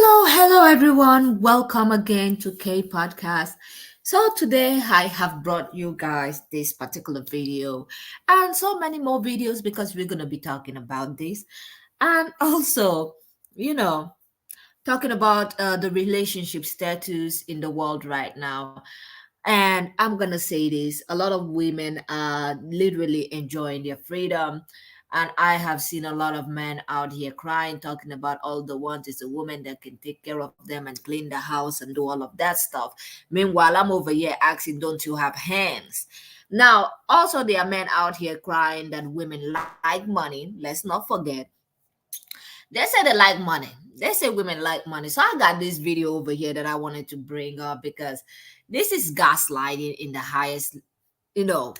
Hello everyone. Welcome again to K Podcast. So today I have brought you guys this particular video and so many more videos because we're going to be talking about this and also, you know, talking about the relationship status in the world right now. And I'm going to say this, a lot of women are literally enjoying their freedom. And I have seen a lot of men out here crying, talking about all the want is a woman that can take care of them and clean the house and do all of that stuff. Meanwhile, I'm over here asking, don't you have hands? Now, also, there are men out here crying that women like money. Let's not forget. They say they like money. They say women like money. So I got this video over here that I wanted to bring up because this is gaslighting in the highest, you know,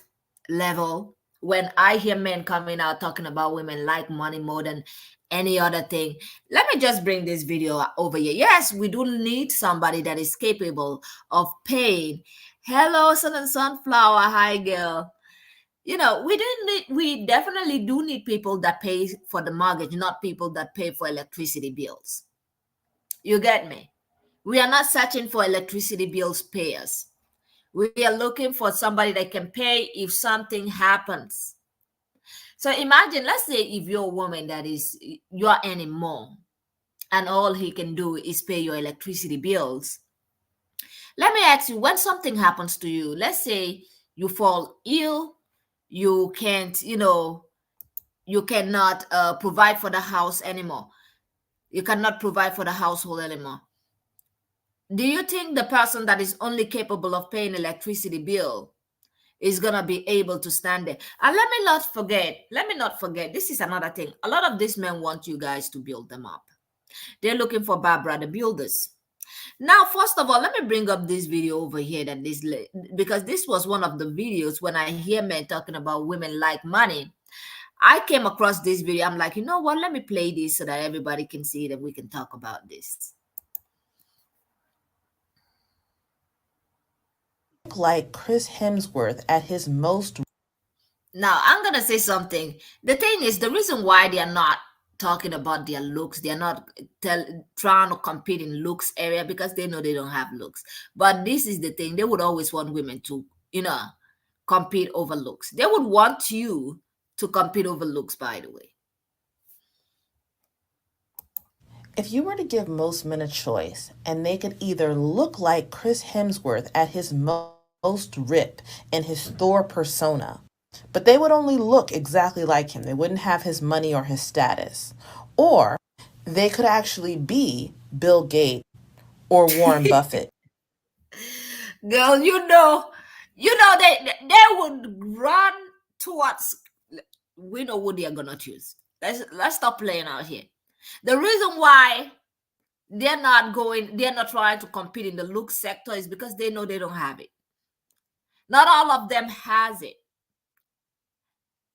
level. When I hear men coming out talking about women like money more than any other thing, let me just bring this video over here. Yes, we do need somebody that is capable of paying. Hello, Sun and Sunflower. Hi, girl. We definitely do need people that pay for the mortgage, not people that pay for electricity bills. You get me? We are not searching for electricity bills payers. We are looking for somebody that can pay if something happens. So imagine, let's say if you're a woman that is you're earning more and all he can do is pay your electricity bills. Let me ask you, when something happens to you, let's say you fall ill, you can't, you cannot provide for the house anymore. You cannot provide for the household anymore. Do you think the person that is only capable of paying electricity bill is gonna be able to stand there? And let me not forget, this is another thing. A lot of these men want you guys to build them up. They're looking for Barbara the builders. Now, first of all, let me bring up this video over here because this was one of the videos when I hear men talking about women like money. I came across this video. I'm like, you know what? Let me play this so that everybody can see it and we can talk about this. Like Chris Hemsworth at his most. Now, I'm going to say something. The thing is, the reason why they are not talking about their looks, they are not trying to compete in looks area because they know they don't have looks. But this is the thing. They would always want women to, compete over looks. They would want you to compete over looks, by the way. If you were to give most men a choice and they could either look like Chris Hemsworth at his most rip in his Thor persona, but they would only look exactly like him, they wouldn't have his money or his status, or they could actually be Bill Gates or Warren Buffett. Girl, they would run towards. We know what they are gonna choose. Let's stop playing out here. The reason why they're not trying to compete in the look sector is because they know they don't have it. Not all of them has it.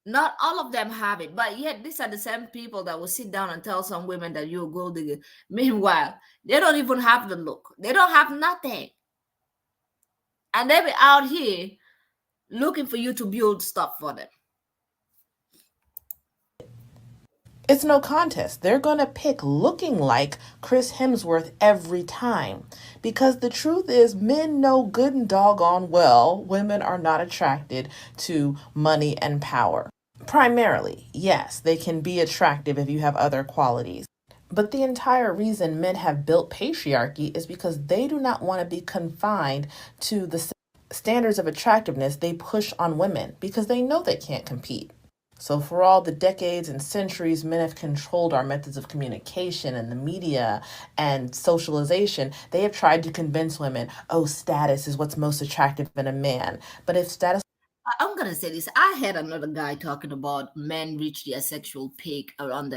Not all of them have it, but yet these are the same people that will sit down and tell some women that you're a gold digger. Meanwhile, they don't even have the look. They don't have nothing. And they be out here looking for you to build stuff for them. It's no contest. They're going to pick looking like Chris Hemsworth every time. Because the truth is, men know good and doggone well women are not attracted to money and power. Primarily, yes, they can be attractive if you have other qualities. But the entire reason men have built patriarchy is because they do not want to be confined to the standards of attractiveness they push on women because they know they can't compete. So, for all the decades and centuries men have controlled our methods of communication and the media and socialization, they have tried to convince women, oh, status is what's most attractive in a man. But if status. I'm gonna say this. I had another guy talking about men reach their sexual peak around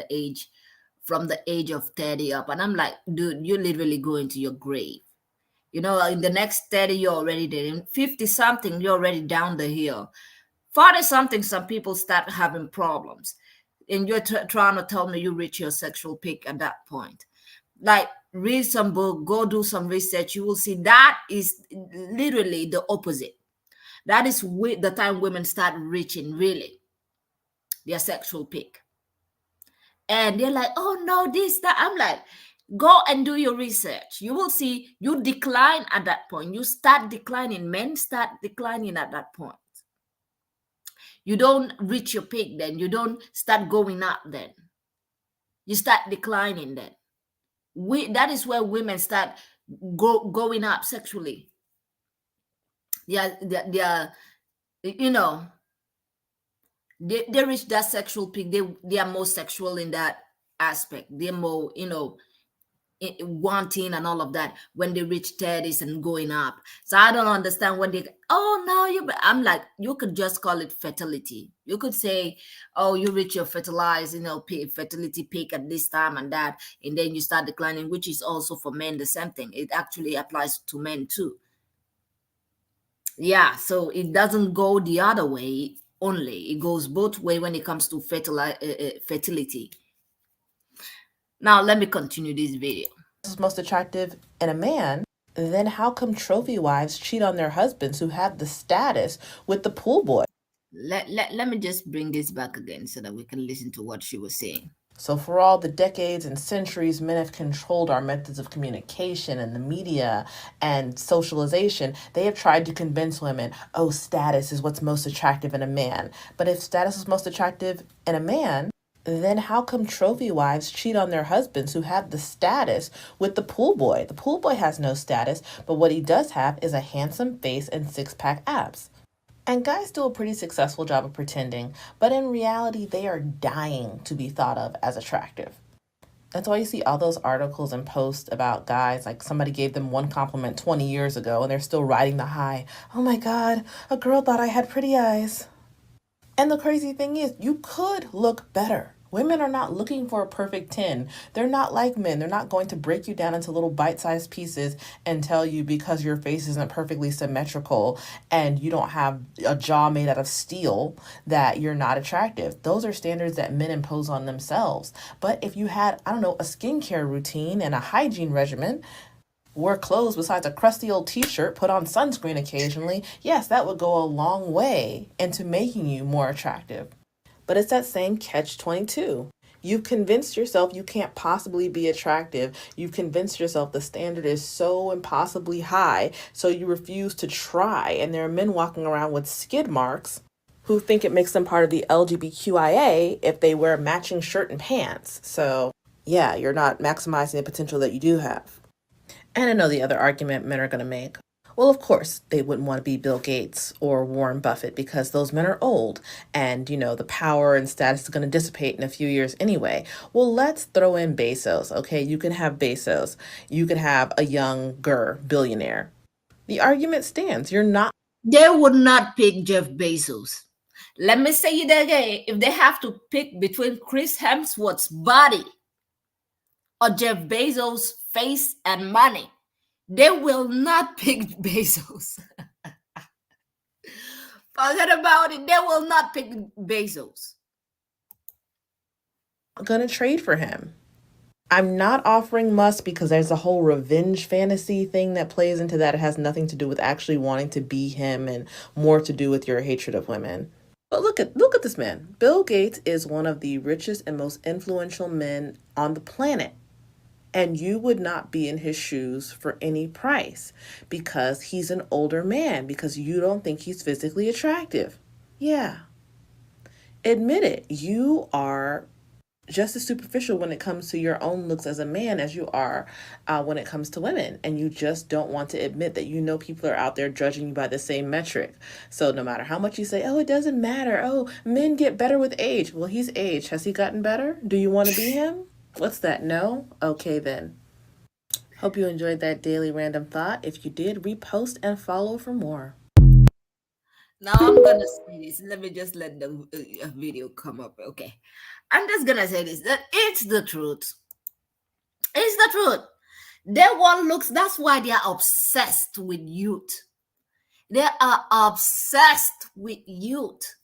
from the age of 30 up. And I'm like, dude, you're literally going to your grave. In the next 30, you're already there. In 50 something, you're already down the hill. 40 something, some people start having problems. And you're trying to tell me you reach your sexual peak at that point. Like, read some book, go do some research. You will see that is literally the opposite. That is the time women start reaching really their sexual peak. And they're like, oh no, this, that. I'm like, Go and do your research. You will see you decline at that point. You start declining. Men start declining at that point. You don't reach your peak then. You don't start going up then. You start declining then. That is where women start going up sexually. They are, you know, they reach that sexual peak. They are more sexual in that aspect. They're more, wanting and all of that when they reach 30s and going up. So I don't understand when they, oh no, I'm like, you could just call it fertility. You could say, oh, you reach your fertility peak at this time and that, and then you start declining, which is also for men the same thing. It actually applies to men too. Yeah, so it doesn't go the other way only. It goes both way when it comes to fertility. Now let me continue this video. Is most attractive in a man, then how come trophy wives cheat on their husbands who have the status with the pool boy? Let me just bring this back again so that we can listen to what she was saying. So, for all the decades and centuries men have controlled our methods of communication and the media and socialization, they have tried to convince women, oh, status is what's most attractive in a man. But if status is most attractive in a man, then how come trophy wives cheat on their husbands who have the status with the pool boy? The pool boy has no status, but what he does have is a handsome face and six-pack abs. And guys do a pretty successful job of pretending, but in reality, they are dying to be thought of as attractive. That's why you see all those articles and posts about guys, like somebody gave them one compliment 20 years ago and they're still riding the high. Oh my God, a girl thought I had pretty eyes. And the crazy thing is, you could look better. Women are not looking for a perfect 10. They're not like men. They're not going to break you down into little bite-sized pieces and tell you because your face isn't perfectly symmetrical and you don't have a jaw made out of steel that you're not attractive. Those are standards that men impose on themselves. But if you had, I don't know, a skincare routine and a hygiene regimen, wore clothes besides a crusty old t-shirt, put on sunscreen occasionally, yes, that would go a long way into making you more attractive. But it's that same catch-22. You've convinced yourself you can't possibly be attractive. You've convinced yourself the standard is so impossibly high, so you refuse to try. And there are men walking around with skid marks who think it makes them part of the LGBTQIA if they wear matching shirt and pants. So, yeah, you're not maximizing the potential that you do have. And I know the other argument men are going to make. Well, of course, they wouldn't want to be Bill Gates or Warren Buffett because those men are old and, the power and status is going to dissipate in a few years anyway. Well, let's throw in Bezos, okay? You can have Bezos. You can have a younger billionaire. The argument stands. You're not. They would not pick Jeff Bezos. Let me say it again. If they have to pick between Chris Hemsworth's body or Jeff Bezos' face and money, they will not pick Bezos. Forget about it. They will not pick Bezos. Gonna trade for him. I'm not offering Musk because there's a whole revenge fantasy thing that plays into that. It has nothing to do with actually wanting to be him and more to do with your hatred of women. But look at this man. Bill Gates is one of the richest and most influential men on the planet. And you would not be in his shoes for any price because he's an older man, because you don't think he's physically attractive. Yeah. Admit it. You are just as superficial when it comes to your own looks as a man as you are when it comes to women. And you just don't want to admit that people are out there judging you by the same metric. So no matter how much you say, oh, it doesn't matter. Oh, men get better with age. Well, he's aged. Has he gotten better? Do you want to be him? What's that? No? Okay, then. Hope you enjoyed that daily random thought. If you did, repost and follow for more. Now I'm gonna say this. Let me just let the video come up. Okay, I'm just gonna say this. That it's the truth. It's the truth. Their one looks. That's why they are obsessed with youth. They are obsessed with youth.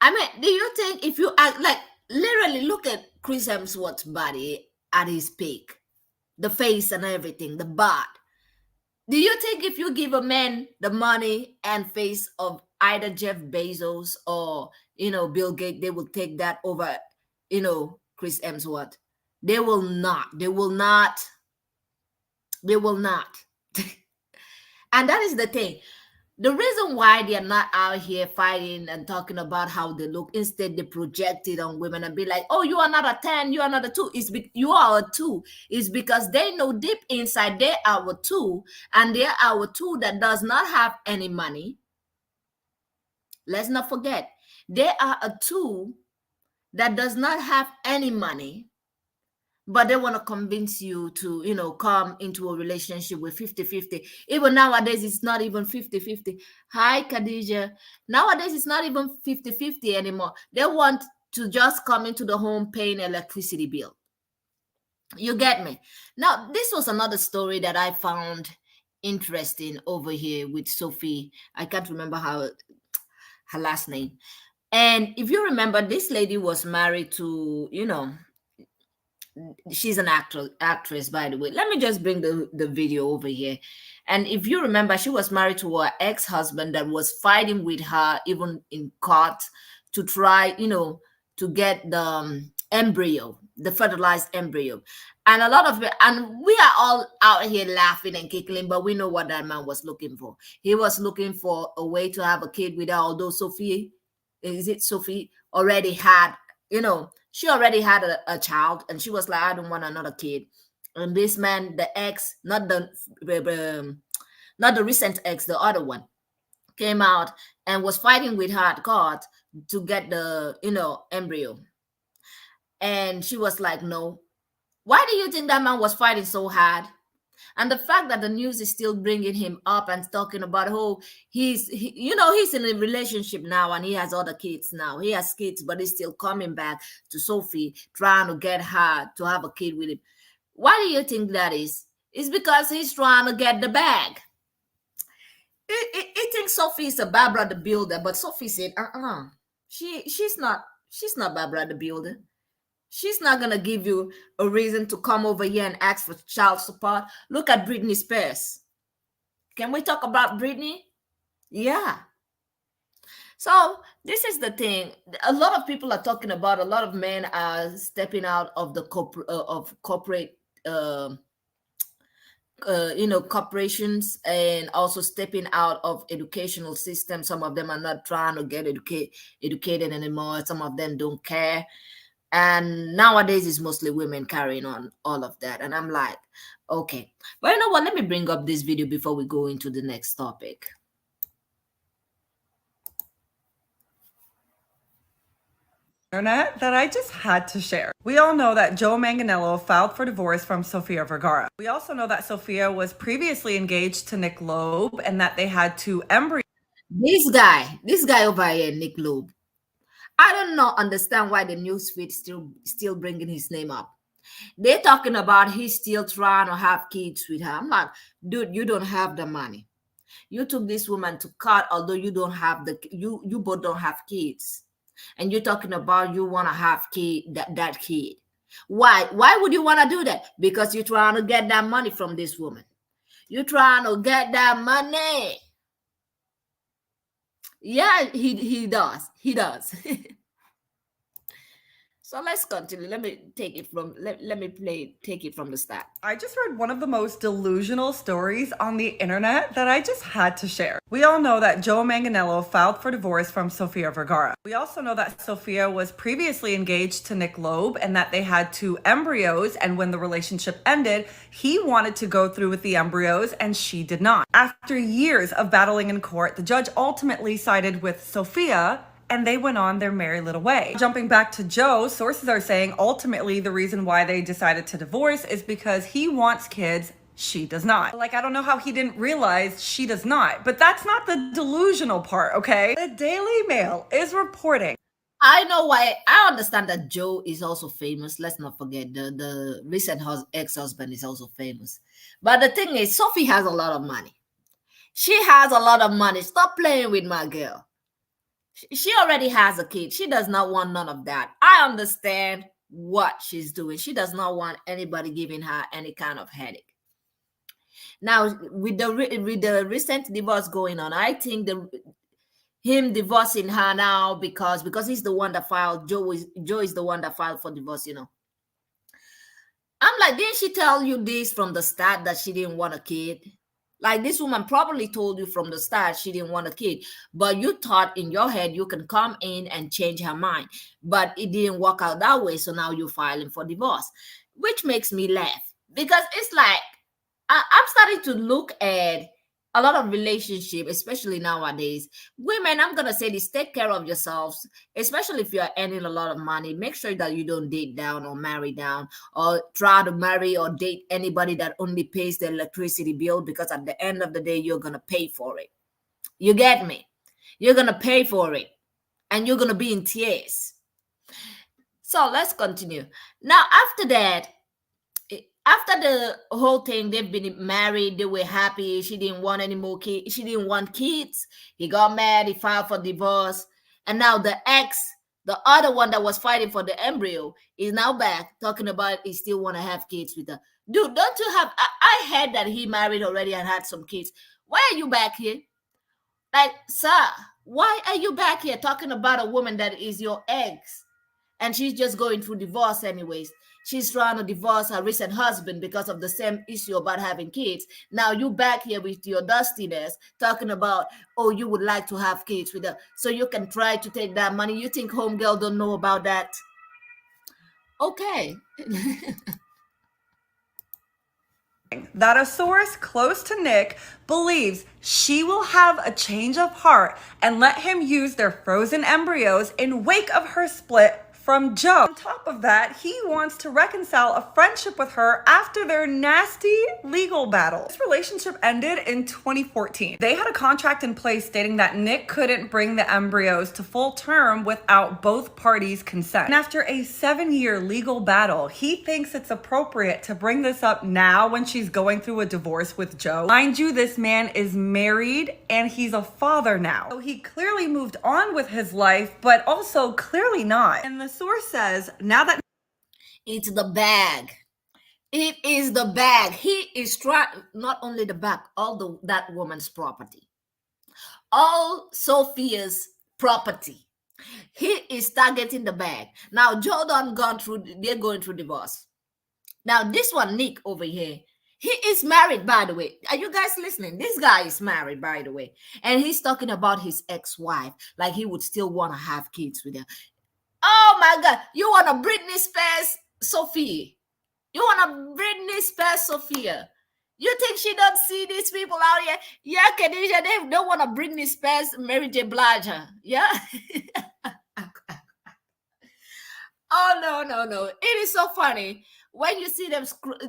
I mean, do you think if you act like literally look at Chris Hemsworth's body at his peak, the face and everything, the butt? Do you think if you give a man the money and face of either Jeff Bezos or Bill Gates, they will take that over Chris Hemsworth? They will not. They will not. They will not. And that is the thing. The reason why they are not out here fighting and talking about how they look, instead they project it on women and be like, "Oh, you are not a 10, you are not a 2." You are a 2. It's because they know deep inside they are a 2, and they are a 2 that does not have any money. Let's not forget, they are a 2 that does not have any money, but they want to convince you to, come into a relationship with 50-50. Even nowadays it's not even 50-50. Hi Khadija. Nowadays it's not even 50-50 anymore. They want to just come into the home paying electricity bill. You get me? Now this was another story that I found interesting over here with Sophie. I can't remember her last name. And if you remember, this lady was married to, she's an actress, by the way. Let me just bring the video over here. And if you remember, she was married to her ex-husband that was fighting with her even in court to try, to get the embryo, the fertilized embryo. And a lot of it, and we are all out here laughing and giggling, but we know what that man was looking for. He was looking for a way to have a kid with her, although Sophie already had, she already had a child, and she was like, "I don't want another kid." And this man, the ex, not the recent ex, the other one, came out and was fighting with her at court to get the, embryo. And she was like, "No." Why do you think that man was fighting so hard? And the fact that the news is still bringing him up and talking about, oh, he's in a relationship now and he has other kids now. He has kids, but he's still coming back to Sophie, trying to get her to have a kid with him. Why do you think that is? It's because he's trying to get the bag. He thinks Sophie is a Barbara the Builder, but Sophie said, she's not Barbara the Builder. She's not gonna give you a reason to come over here and ask for child support. Look at Britney Spears. Can we talk about Britney? Yeah. So this is the thing. A lot of people are talking about. A lot of men are stepping out of the corporate, corporations, and also stepping out of educational system. Some of them are not trying to get educated anymore. Some of them don't care. And nowadays it's mostly women carrying on all of that. And I'm like, okay. But you know what? Let me bring up this video before we go into the next topic. Internet that I just had to share. We all know that Joe Manganiello filed for divorce from Sofia Vergara. We also know that Sofia was previously engaged to Nick Loeb and that they had two embryos. This guy over here, Nick Loeb. I don't know, understand why the newsfeed still bringing his name up. They're talking about he's still trying to have kids with her. I'm like, dude, you don't have the money. You took this woman to court, although you don't have you both don't have kids, and you're talking about you want to have that kid. Why would you want to do that? Because you're trying to get that money from this woman. You're trying to get that money. Yeah, he does. So let's continue. Let me take it from take it from the start. I just read one of the most delusional stories on the internet that I just had to share. We all know that Joe Manganiello filed for divorce from Sofia Vergara. We also know that Sofia was previously engaged to Nick Loeb and that they had two embryos, and when the relationship ended, he wanted to go through with the embryos and she did not. After years of battling in court, the judge ultimately sided with Sofia, and they went on their merry little way. Jumping back to Joe, sources are saying ultimately the reason why they decided to divorce is because he wants kids, she does not. Like, I don't know how he didn't realize she does not, but that's not the delusional part, okay? The Daily Mail is reporting. I know why. I understand that Joe is also famous. Let's not forget the recent ex-husband is also famous. But the thing is, Sophie has a lot of money. She has a lot of money. Stop playing with my girl. She already has a kid. She does not want none of that. I understand what she's doing. She does not want anybody giving her any kind of headache. Now, with the recent divorce going on, I think him divorcing her now because he's the one that filed. Joe is the one that filed for divorce. I'm like, didn't she tell you this from the start that she didn't want a kid? Like, this woman probably told you from the start she didn't want a kid, but you thought in your head you can come in and change her mind. But it didn't work out that way. So now you're filing for divorce, which makes me laugh because it's like I'm starting to look at a lot of relationship, especially nowadays. Women, I'm gonna say this: take care of yourselves, especially if you're earning a lot of money. Make sure that you don't date down or marry down or try to marry or date anybody that only pays the electricity bill, because at the end of the day, you're gonna pay for it. You get me? You're gonna pay for it, and you're gonna be in tears. So let's continue. Now, after that, after the whole thing, they've been married, they were happy. She didn't want any more kids. She didn't want kids. He got mad, he filed for divorce. And now the ex, the other one that was fighting for the embryo, is now back talking about he still want to have kids with her. Dude, don't you have I heard that he married already and had some kids. Why are you back here? Like, sir, why are you back here talking about a woman that is your ex? And she's just going through divorce anyways. She's trying to divorce her recent husband because of the same issue about having kids. Now you back here with your dustiness talking about, oh, you would like to have kids with her so you can try to take that money. You think homegirl don't know about that? Okay. That a source close to Nick believes she will have a change of heart and let him use their frozen embryos in wake of her split from Joe. On top of that, he wants to reconcile a friendship with her after their nasty legal battle. This relationship ended in 2014. They had a contract in place stating that Nick couldn't bring the embryos to full term without both parties' consent. And after a 7-year legal battle, he thinks it's appropriate to bring this up now when she's going through a divorce with Joe. Mind you, this man is married and he's a father now. So he clearly moved on with his life, but also clearly not. And the source says now that It's the bag. It is the bag. He is trying, not only the bag, all that woman's property, all Sophia's property. He is targeting the bag. Now, Jordan gone through, they're going through divorce. Now, this one, Nick over here, he is married, by the way. Are you guys listening? This guy is married, by the way. And he's talking about his ex-wife, like he would still want to have kids with her. Oh my God. You want a Britney Spears Sophia? You want a Britney Spears Sophia? You think she don't see these people out here? Yeah, Khadijah, they don't want a Britney Spears Mary J. Blige. Yeah. Oh no. It is so funny when you see them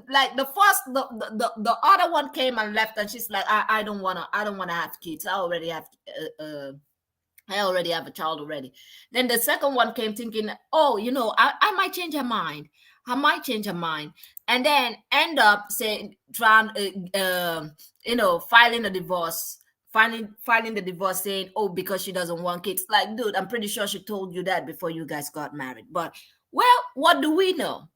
like the first the other one came and left, and she's like, I don't wanna have kids. I already have a child already. Then the second one came thinking, oh, I might change her mind. I might change her mind. And then end up saying, trying, filing a divorce, filing the divorce saying, oh, because she doesn't want kids. Like, dude, I'm pretty sure she told you that before you guys got married. But, well, what do we know?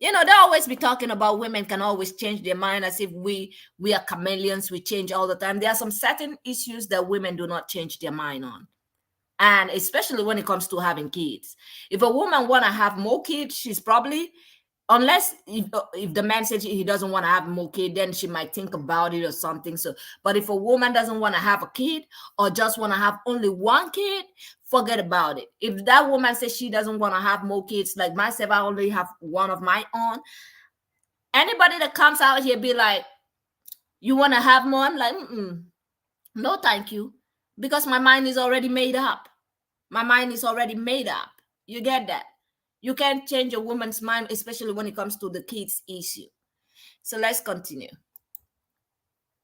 They always be talking about women can always change their mind as if we are chameleons. We change all the time. There are some certain issues that women do not change their mind on. And especially when it comes to having kids. If a woman want to have more kids, she's probably, unless if the man says he doesn't want to have more kids, then she might think about it or something. So, but if a woman doesn't want to have a kid or just want to have only one kid, forget about it. If that woman says she doesn't want to have more kids, like myself, I only have one of my own. Anybody that comes out here be like, you want to have more? I'm like, no, thank you. Because my mind is already made up. My mind is already made up. You get that? You can't change a woman's mind, especially when it comes to the kids issue. So let's continue.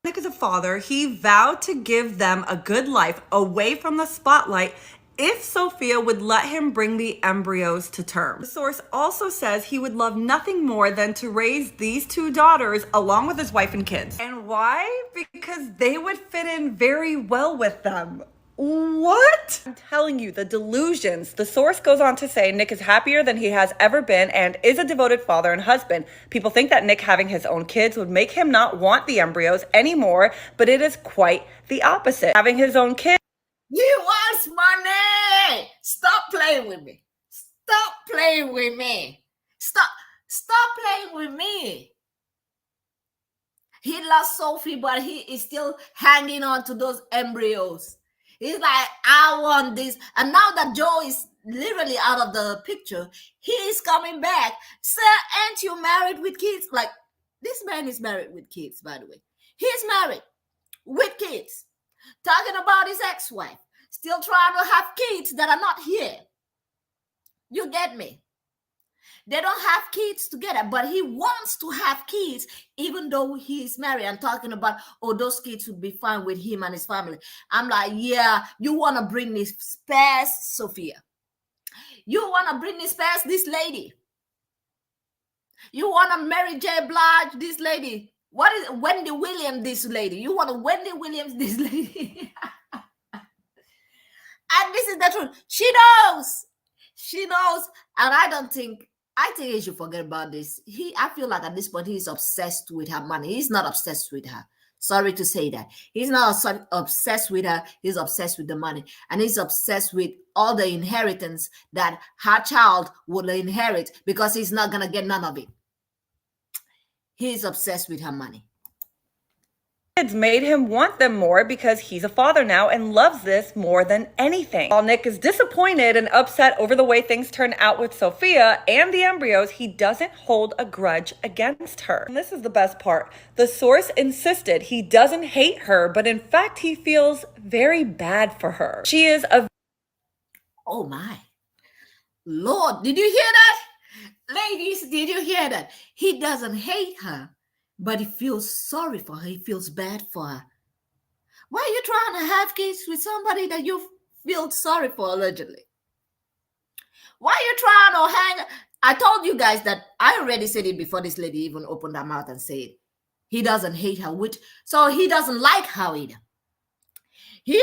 Nick is a father. He vowed to give them a good life away from the spotlight if Sophia would let him bring the embryos to term. The source also says he would love nothing more than to raise these 2 daughters along with his wife and kids. And why? Because they would fit in very well with them. What? I'm telling you, the delusions. The source goes on to say Nick is happier than he has ever been and is a devoted father and husband. People think that Nick having his own kids would make him not want the embryos anymore, but it is quite the opposite. Having his own kids. He wants money. Stop playing with me. Stop playing with me. Stop. Stop playing with me. He lost Sophie, but he is still hanging on to those embryos. He's like, I want this. And now that Joe is literally out of the picture, he is coming back. Sir, ain't you married with kids? Like, this man is married with kids, by the way. He's married with kids. Talking about his ex-wife. Still trying to have kids that are not here. You get me? They don't have kids together, but he wants to have kids, even though he's married. I'm talking about, oh, those kids would be fine with him and his family. I'm like, yeah, you want to bring this past Sophia. You want to bring this past this lady. You want to marry J. Blige, this lady. What is Wendy Williams, this lady? You want to Wendy Williams, this lady. And this is the truth. She knows. She knows. And I think he should forget about this. I feel like at this point, he's obsessed with her money. He's not obsessed with her. Sorry to say that. He's not obsessed with her. He's obsessed with the money. And he's obsessed with all the inheritance that her child will inherit because he's not going to get none of it. He's obsessed with her money. Kids made him want them more because he's a father now and loves this more than anything. While Nick is disappointed and upset over the way things turn out with Sofia and the embryos, he doesn't hold a grudge against her. And this is the best part. The source insisted he doesn't hate her, but in fact, he feels very bad for her. She is a... Oh my Lord, did you hear that? Ladies, did you hear that? He doesn't hate her, but he feels sorry for her. He feels bad for her. Why are you trying to have kids with somebody that you feel sorry for, allegedly? Why are you trying to hang? I told you guys that I already said it before this lady even opened her mouth and said he doesn't hate her, so he doesn't like her either. He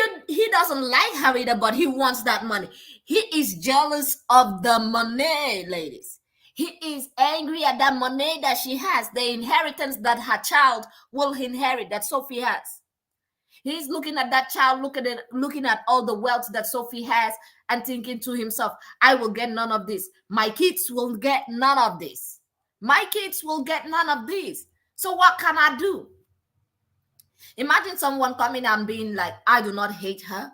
doesn't like her either, but he wants that money. He is jealous of the money, ladies. He is angry at that money that she has, the inheritance that her child will inherit, that Sophie has. He's looking at that child, looking at all the wealth that Sophie has and thinking to himself, I will get none of this. My kids will get none of this. My kids will get none of this. So what can I do? Imagine someone coming and being like, I do not hate her.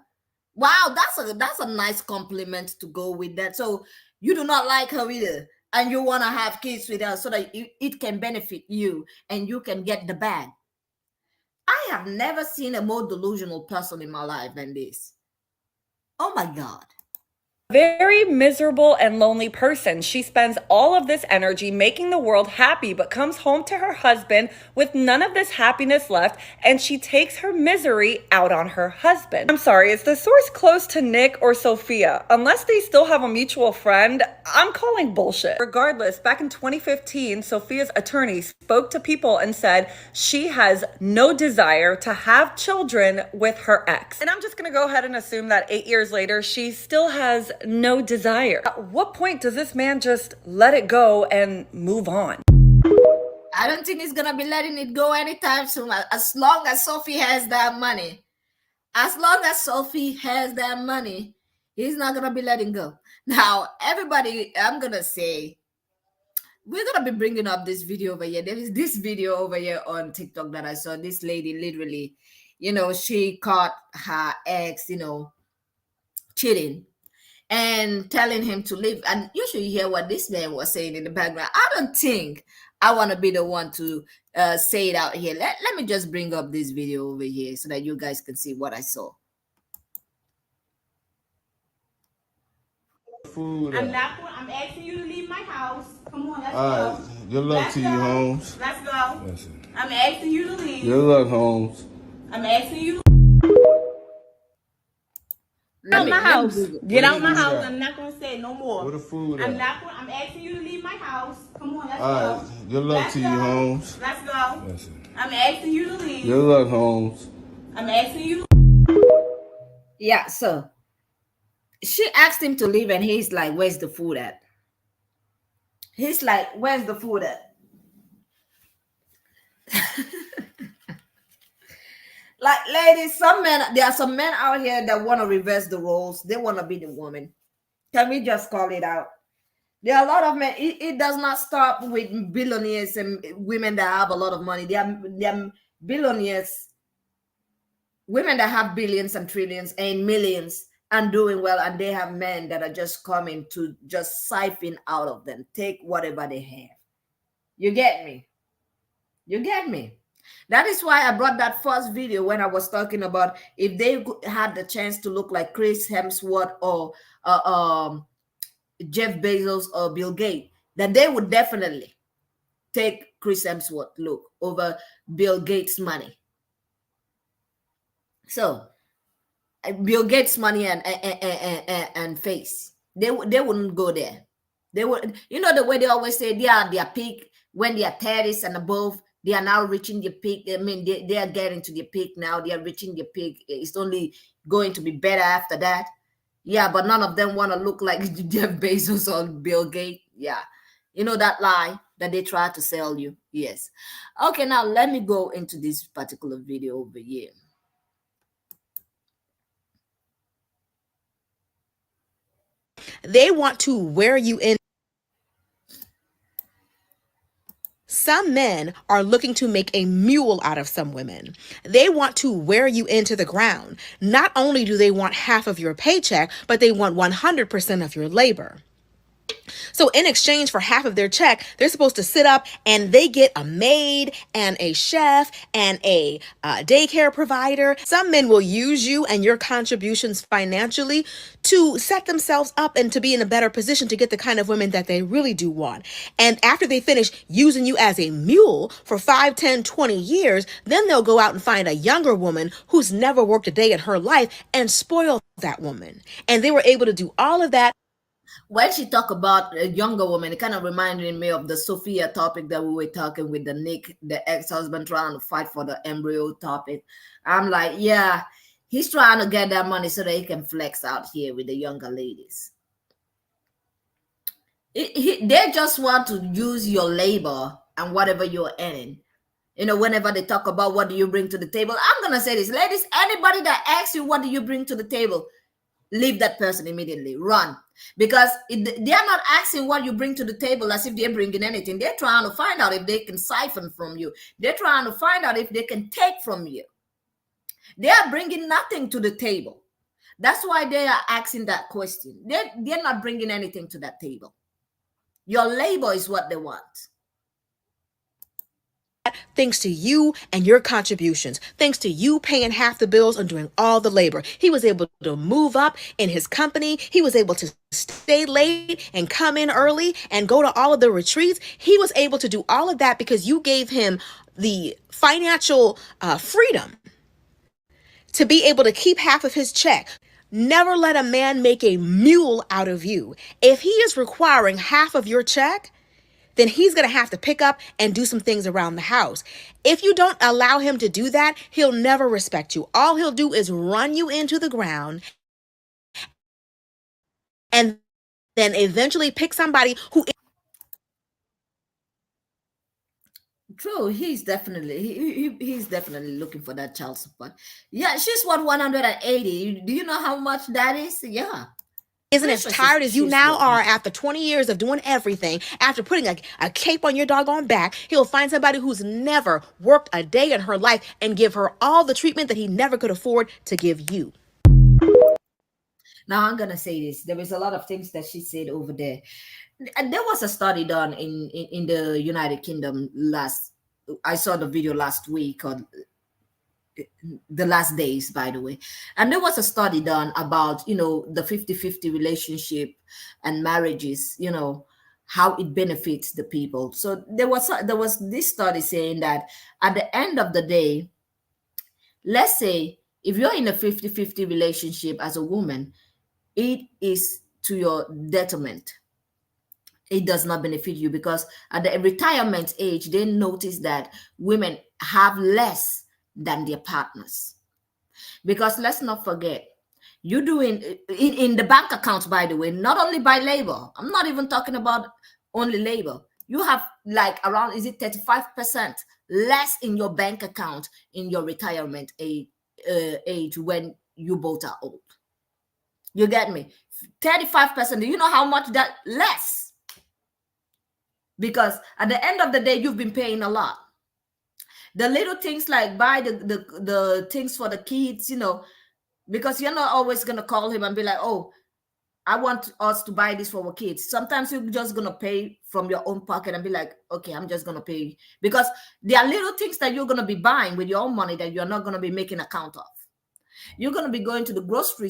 Wow, that's a nice compliment to go with that. So you do not like her either, and you want to have kids with her so that it can benefit you and you can get the bag. I have never seen a more delusional person in my life than this. Oh my God. Very miserable and lonely person. She spends all of this energy making the world happy, but comes home to her husband with none of this happiness left, and she takes her misery out on her husband. I'm sorry, is the source close to Nick or Sofia? Unless they still have a mutual friend, I'm calling bullshit. Regardless, back in 2015, Sofia's attorney spoke to people and said she has no desire to have children with her ex. And I'm just gonna go ahead and assume that 8 years later, she still has no desire. At what point does this man just let it go and move on? I don't think he's gonna be letting it go anytime soon. As long as Sophie has that money, he's not gonna be letting go. Now, everybody, I'm gonna say, we're gonna be bringing up this video over here. There is this video over here on TikTok that I saw. This lady literally, she caught her ex, cheating and telling him to leave. And you should hear what this man was saying in the background. I don't think I want to be the one to say it out here. Let me just bring up this video over here so that you guys can see what I saw. I'm asking you to leave my house. Come on, let's go. Good luck to you, Holmes. Let's go. I'm asking you to leave. Good luck, Holmes. I'm asking you. Get out my house. Get out my house. at? I'm not gonna say it no more. Where the food I'm at? not. I'm asking you to leave my house. Come on, let's All right. go. Good luck Let's to you, go. Holmes. Let's go. I'm asking you to leave. Good luck, Holmes. I'm asking you. Yeah, so she asked him to leave and he's like, where's the food at? He's like, where's the food at? Like, ladies, there are some men out here that want to reverse the roles. They want to be the woman. Can we just call it out? There are a lot of men. It does not stop with billionaires and women that have a lot of money. There are billionaires, women that have billions and trillions and millions and doing well, and they have men that are just coming to just siphon out of them, take whatever they have. You get me? You get me? That is why I brought that first video when I was talking about if they had the chance to look like Chris Hemsworth or uh, um, Jeff Bezos or Bill Gates, then they would definitely take Chris Hemsworth look over Bill Gates' money. So Bill Gates' money and face, they wouldn't go there. They would, the way they always say they are their peak when they are 30s and above. They are now reaching the peak. I mean, they are getting to the peak now. They are reaching the peak. It's only going to be better after that. Yeah, but none of them want to look like Jeff Bezos or Bill Gates. Yeah. You know that lie that they try to sell you? Yes. Okay, now let me go into this particular video over here. They want to wear you in. Some men are looking to make a mule out of some women. They want to wear you into the ground. Not only do they want half of your paycheck, but they want 100% of your labor. So in exchange for half of their check, they're supposed to sit up and they get a maid and a chef and a daycare provider. Some men will use you and your contributions financially to set themselves up and to be in a better position to get the kind of women that they really do want. And after they finish using you as a mule for 5, 10, 20 years, then they'll go out and find a younger woman who's never worked a day in her life and spoil that woman. And they were able to do all of that. When she talked about a younger woman, it kind of reminded me of the Sofia topic that we were talking with the Nick, the ex-husband trying to fight for the embryo topic. I'm like, yeah, he's trying to get that money so that he can flex out here with the younger ladies. They just want to use your labor and whatever you're earning. Whenever they talk about what do you bring to the table, I'm going to say this, ladies, anybody that asks you, what do you bring to the table? Leave that person immediately. Run. Because they are not asking what you bring to the table as if they're bringing anything. They're trying to find out if they can siphon from you. They're trying to find out if they can take from you. They are bringing nothing to the table. That's why they are asking that question. They're not bringing anything to that table. Your labor is what they want. Thanks to you and your contributions, thanks to you paying half the bills and doing all the labor. He was able to move up in his company. He was able to stay late and come in early and go to all of the retreats. He was able to do all of that because you gave him the financial freedom to be able to keep half of his check. Never let a man make a mule out of you. If he is requiring half of your check, then he's going to have to pick up and do some things around the house. If you don't allow him to do that, he'll never respect you. All he'll do is run you into the ground and then eventually pick somebody who. True, he's definitely he's definitely looking for that child support. Yeah, she's what 180. Do you know how much that is? Yeah. Isn't as tired as you now are after 20 years of doing everything, after putting a cape on your doggone back, he'll find somebody who's never worked a day in her life and give her all the treatment that he never could afford to give you. Now I'm gonna say this. There was a lot of things that she said over there. There was a study done in the United Kingdom I saw the video last week on the last days, by the way, and there was a study done about the 50-50 relationship and marriages, how it benefits the people. So there was this study saying that at the end of the day, let's say if you're in a 50-50 relationship as a woman, it is to your detriment. It does not benefit you because at the retirement age, they notice that women have less than their partners. Because let's not forget, you're doing in the bank accounts, by the way, not only by labor. I'm not even talking about only labor. You have like around, is it 35% less in your bank account in your retirement age when you both are old. You get me? 35%. Do you know how much that less? because at the end of the day, you've been paying a lot. The little things like buy the things for the kids, because you're not always gonna call him and be like, oh, I want us to buy this for our kids. Sometimes you're just gonna pay from your own pocket and be like, okay, I'm just gonna pay, because there are little things that you're gonna be buying with your own money that you're not gonna be making account of. You're gonna be going to the grocery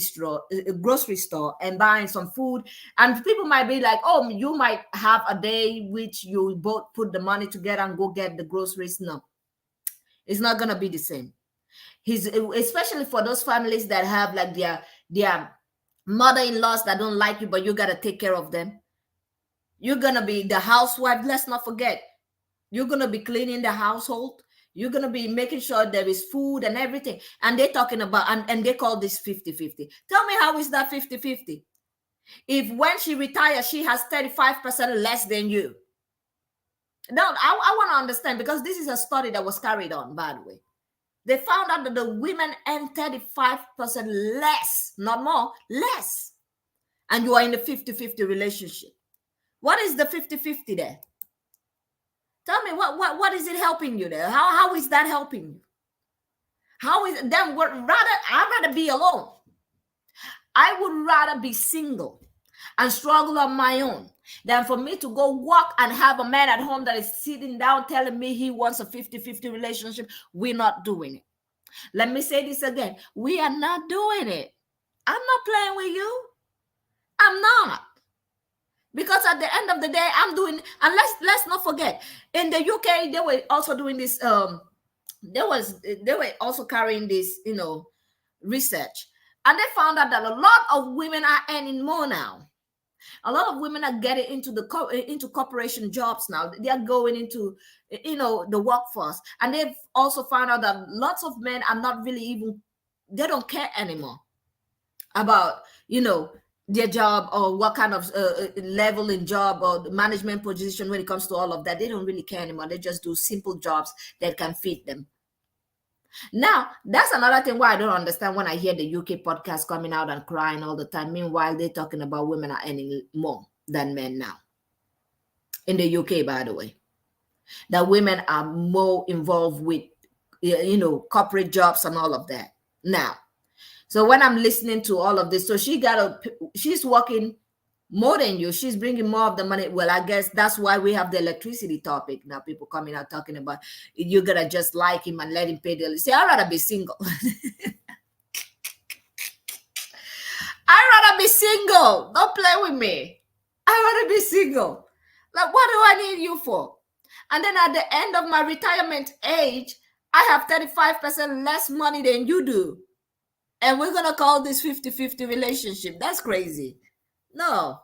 store and buying some food, and people might be like, oh, you might have a day which you both put the money together and go get the groceries. No, it's not gonna be the same. He's especially for those families that have like their mother-in-laws that don't like you, but you gotta take care of them. You're gonna be the housewife. Let's not forget, you're gonna be cleaning the household. You're gonna be making sure there is food and everything. And they're talking about, and they call this 50-50. Tell me, how is that 50-50? If when she retires, she has 35% less than you. Now, I want to understand, because this is a study that was carried on, by the way. They found out that the women earn 35% less, not more, less. And you are in a 50-50 relationship. What is the 50-50 there? Tell me, what is it helping you there? How is that helping you? How is it? Then I'd rather be alone. I would rather be single and struggle on my own than for me to go work and have a man at home that is sitting down telling me he wants a 50-50 relationship. We're not doing it. Let me say this again. We are not doing it. I'm not playing with you. I'm not. Because at the end of the day, I'm doing, and let's not forget, in the UK, they were also doing this, they were also carrying this, research. And they found out that a lot of women are earning more now. A lot of women are getting into corporation jobs now. They are going into, the workforce. And they've also found out that lots of men are not really even, they don't care anymore about, their job or what kind of level in job or the management position. When it comes to all of that, they don't really care anymore. They just do simple jobs that can feed them. Now, that's another thing why I don't understand when I hear the UK podcast coming out and crying all the time. Meanwhile, they're talking about women are earning more than men now. In the UK, by the way, that women are more involved with, corporate jobs and all of that now. So when I'm listening to all of this, so she's working more than you. She's bringing more of the money. Well, I guess that's why we have the electricity topic now. People coming out talking about you're gonna just like him and let him pay the. Say, I'd rather be single. I'd rather be single. Don't play with me. I'd rather be single. Like, what do I need you for? And then at the end of my retirement age, I have 35% less money than you do. And we're going to call this 50-50 relationship. That's crazy. No.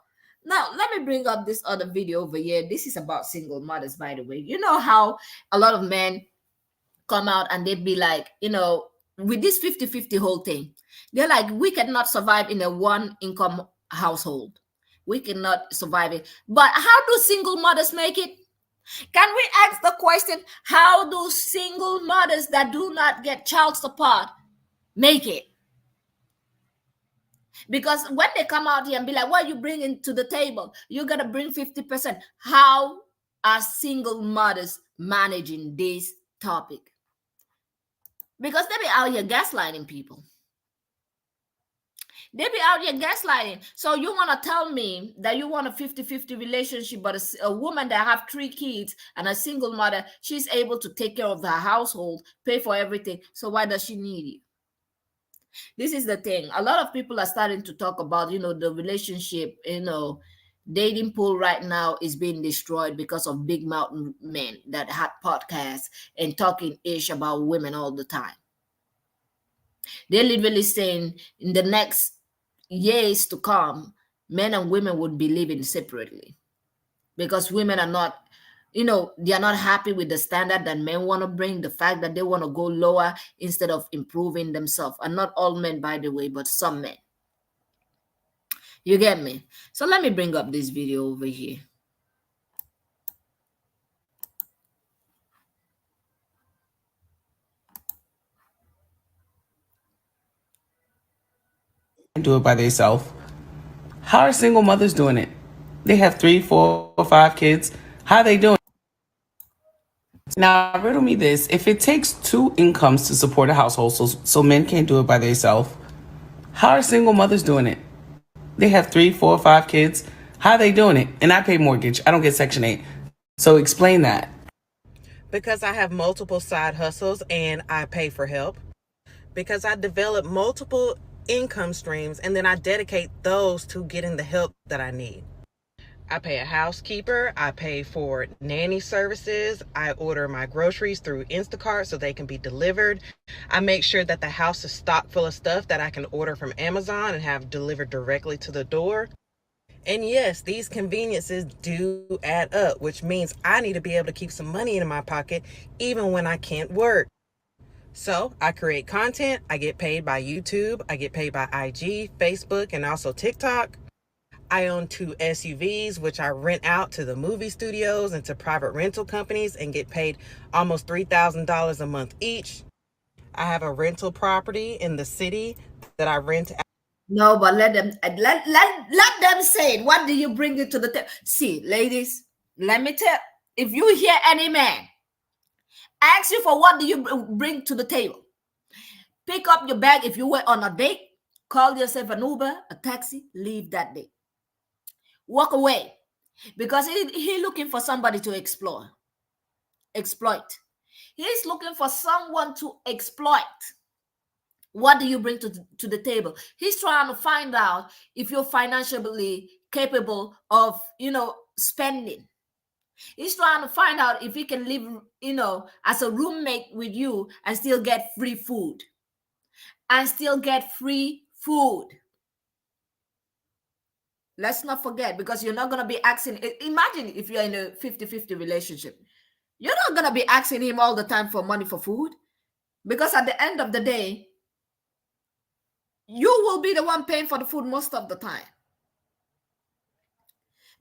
Now, let me bring up this other video over here. This is about single mothers, by the way. You know how a lot of men come out and they'd be like, with this 50-50 whole thing, they're like, we cannot survive in a one-income household. We cannot survive it. But how do single mothers make it? Can we ask the question, how do single mothers that do not get child support make it? Because when they come out here and be like, what are you bringing to the table? You're going to bring 50%. How are single mothers managing this topic? Because they be out here gaslighting people. They be out here gaslighting. So you want to tell me that you want a 50-50 relationship, but a woman that have 3 kids and a single mother, she's able to take care of the household, pay for everything. So why does she need you? This is the thing. A lot of people are starting to talk about, the relationship, dating pool right now is being destroyed because of big mountain men that had podcasts and talking ish about women all the time. They're literally saying in the next years to come, men and women would be living separately because women are not, they are not happy with the standard that men want to bring, the fact that they want to go lower instead of improving themselves. And not all men, by the way, but some men. You get me? So let me bring up this video over here. Do it by themselves. How are single mothers doing it? They have 3, 4, or 5 kids. How they doing? Now, riddle me this. If it takes two incomes to support a household, so men can't do it by themselves, how are single mothers doing it? They have 3, 4, 5 kids. How are they doing it? And I pay mortgage. I don't get Section 8. So explain that. Because I have multiple side hustles and I pay for help. Because I develop multiple income streams and then I dedicate those to getting the help that I need. I pay a housekeeper, I pay for nanny services, I order my groceries through Instacart so they can be delivered. I make sure that the house is stocked full of stuff that I can order from Amazon and have delivered directly to the door. And yes, these conveniences do add up, which means I need to be able to keep some money in my pocket even when I can't work. So I create content, I get paid by YouTube, I get paid by IG, Facebook, and also TikTok. I own 2 SUVs, which I rent out to the movie studios and to private rental companies and get paid almost $3,000 a month each. I have a rental property in the city that I rent out. No, but let them say it. What do you bring it to the table? See, ladies, let me tell. If you hear any man ask you for what do you bring to the table, pick up your bag. If you were on a date, call yourself an Uber, a taxi, leave that date. Walk away, because he looking for somebody to exploit. He's looking for someone to exploit. What do you bring to the table? He's trying to find out if you're financially capable of, spending. He's trying to find out if he can live, as a roommate with you and still get free food. Let's not forget, because you're not going to be asking. Imagine if you're in a 50-50 relationship. You're not going to be asking him all the time for money for food, because at the end of the day, you will be the one paying for the food most of the time.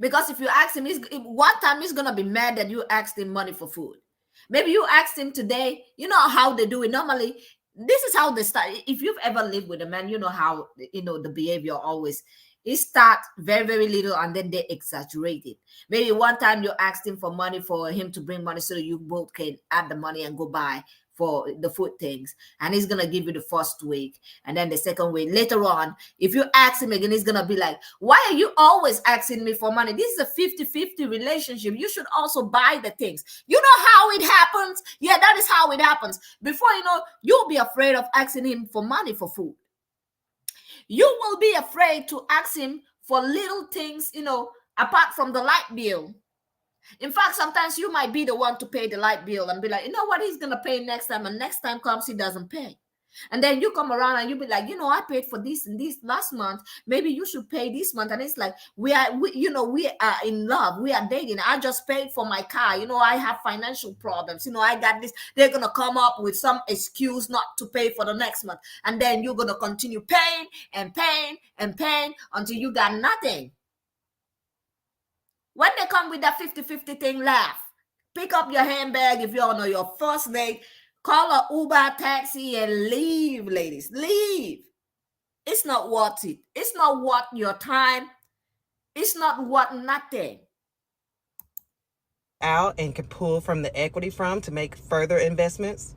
Because if you ask him, one time he's going to be mad that you asked him money for food. Maybe you asked him today, you know how they do it. Normally, this is how they start. If you've ever lived with a man, you know how, the behavior always. It starts very, very little and then they exaggerate it. Maybe one time you asked him for money for him to bring money so that you both can add the money and go buy for the food things. And he's going to give you the first week. And then the second week. Later on, if you ask him again, he's going to be like, why are you always asking me for money? This is a 50-50 relationship. You should also buy the things. You know how it happens? Yeah, that is how it happens. Before you know, you'll be afraid of asking him for money for food. You will be afraid to ask him for little things, apart from the light bill. In fact, sometimes you might be the one to pay the light bill and be like, you know what, he's going to pay next time. And next time comes, he doesn't pay. And then you come around and you be like, I paid for this and this last month. Maybe you should pay this month. And it's like, we are in love. We are dating. I just paid for my car. I have financial problems. I got this. They're going to come up with some excuse not to pay for the next month. And then you're going to continue paying and paying and paying until you got nothing. When they come with that 50-50 thing, laugh. Pick up your handbag if you're on your first date. Call an Uber, taxi, and leave, ladies. Leave. It's not worth it. It's not worth your time. It's not worth nothing. Out and can pull from the equity from to make further investments.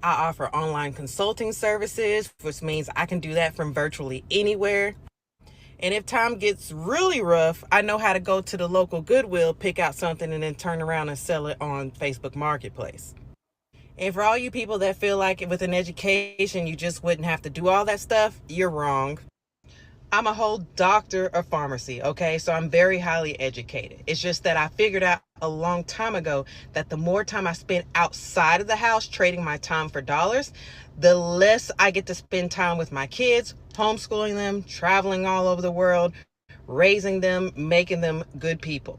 I offer online consulting services, which means I can do that from virtually anywhere. And if time gets really rough, I know how to go to the local Goodwill, pick out something, and then turn around and sell it on Facebook Marketplace. And for all you people that feel like with an education, you just wouldn't have to do all that stuff, you're wrong. I'm a whole doctor of pharmacy, okay? So I'm very highly educated. It's just that I figured out a long time ago that the more time I spend outside of the house trading my time for dollars, the less I get to spend time with my kids, homeschooling them, traveling all over the world, raising them, making them good people.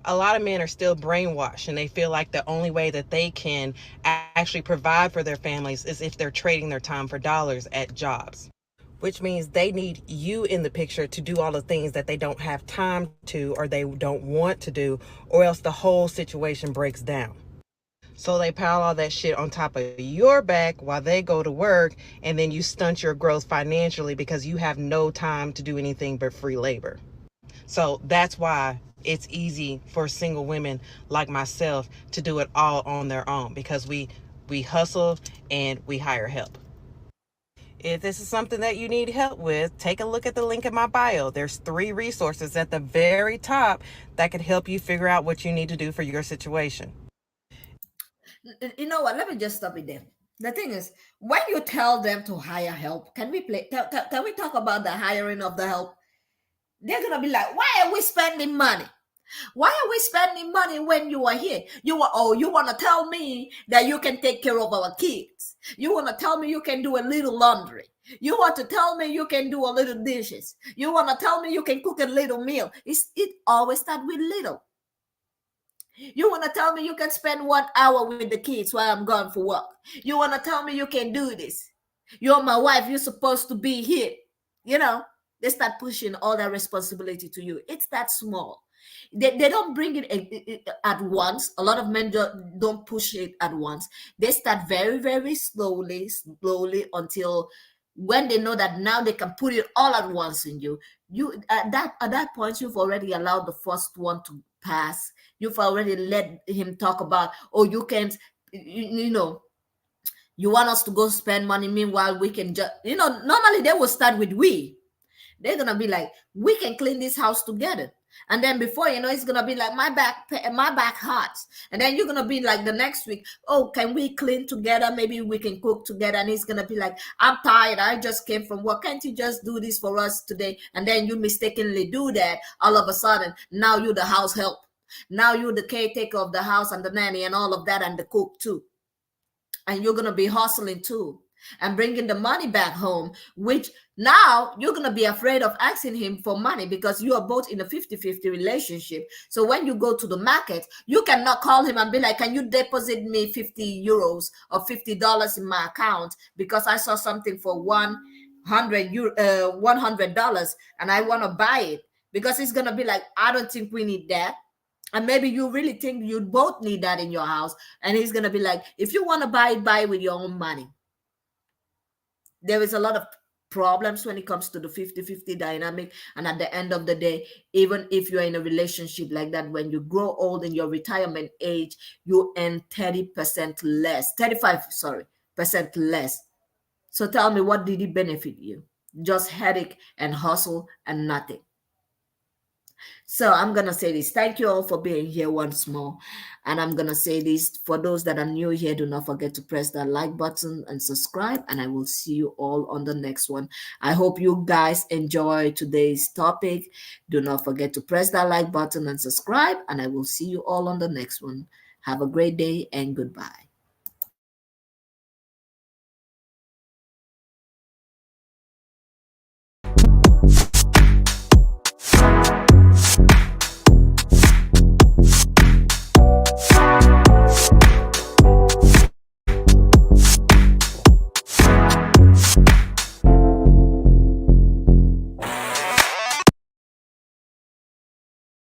A lot of men are still brainwashed and they feel like the only way that they can actually provide for their families is if they're trading their time for dollars at jobs, which means they need you in the picture to do all the things that they don't have time to or they don't want to do, or else the whole situation breaks down. So they pile all that shit on top of your back while they go to work, and then you stunt your growth financially because you have no time to do anything but free labor. So that's why It's easy for single women like myself to do it all on their own because we hustle and we hire help. If this is something that you need help with, take a look at the link in my bio. There's 3 resources at the very top that could help you figure out what you need to do for your situation. You know what? Let me just stop it there. The thing is, when you tell them to hire help, can we play? Can we talk about the hiring of the help? They're gonna be like, "Why are we spending money? Why are we spending money when you are here? You want to tell me that you can take care of our kids? You want to tell me you can do a little laundry? You want to tell me you can do a little dishes? You want to tell me you can cook a little meal? It always start with little. You want to tell me you can spend 1 hour with the kids while I'm gone for work? You want to tell me you can do this? You're my wife. You're supposed to be here. You know, they start pushing all that responsibility to you. It's that small. They don't bring it at once. A lot of men don't push it at once. They start very, very slowly until when they know that now they can put it all at once in you. You at that point, you've already allowed the first one to pass. You've already let him talk about, oh, you can't, you know, you want us to go spend money. Meanwhile, we can just, normally they will start with we. They're gonna be like, we can clean this house together. And then before you know, it's gonna be like my back hurts. And then you're gonna be like the next week, oh, can we clean together? Maybe we can cook together. And he's gonna be like, I'm tired. I just came from work. Can't you just do this for us today? And then you mistakenly do that. All of a sudden, now you're the house help. Now you're the caretaker of the house and the nanny and all of that and the cook too. And you're going to be hustling too and bringing the money back home, which now you're going to be afraid of asking him for money because you are both in a 50-50 relationship. So when you go to the market, you cannot call him and be like, can you deposit me 50 euros or $50 in my account because I saw something for 100 $100 and I want to buy it. Because it's going to be like, I don't think we need that. And maybe you really think you both need that in your house. And he's going to be like, if you want to buy it with your own money. There is a lot of problems when it comes to the 50-50 dynamic. And at the end of the day, even if you're in a relationship like that, when you grow old in your retirement age, you earn 30% less, 35% less. So tell me, what did it benefit you? Just headache and hustle and nothing. So I'm going to say this. Thank you all for being here once more. And I'm going to say this for those that are new here. Do not forget to press that like button and subscribe. And I will see you all on the next one. I hope you guys enjoy today's topic. Do not forget to press that like button and subscribe. And I will see you all on the next one. Have a great day and goodbye.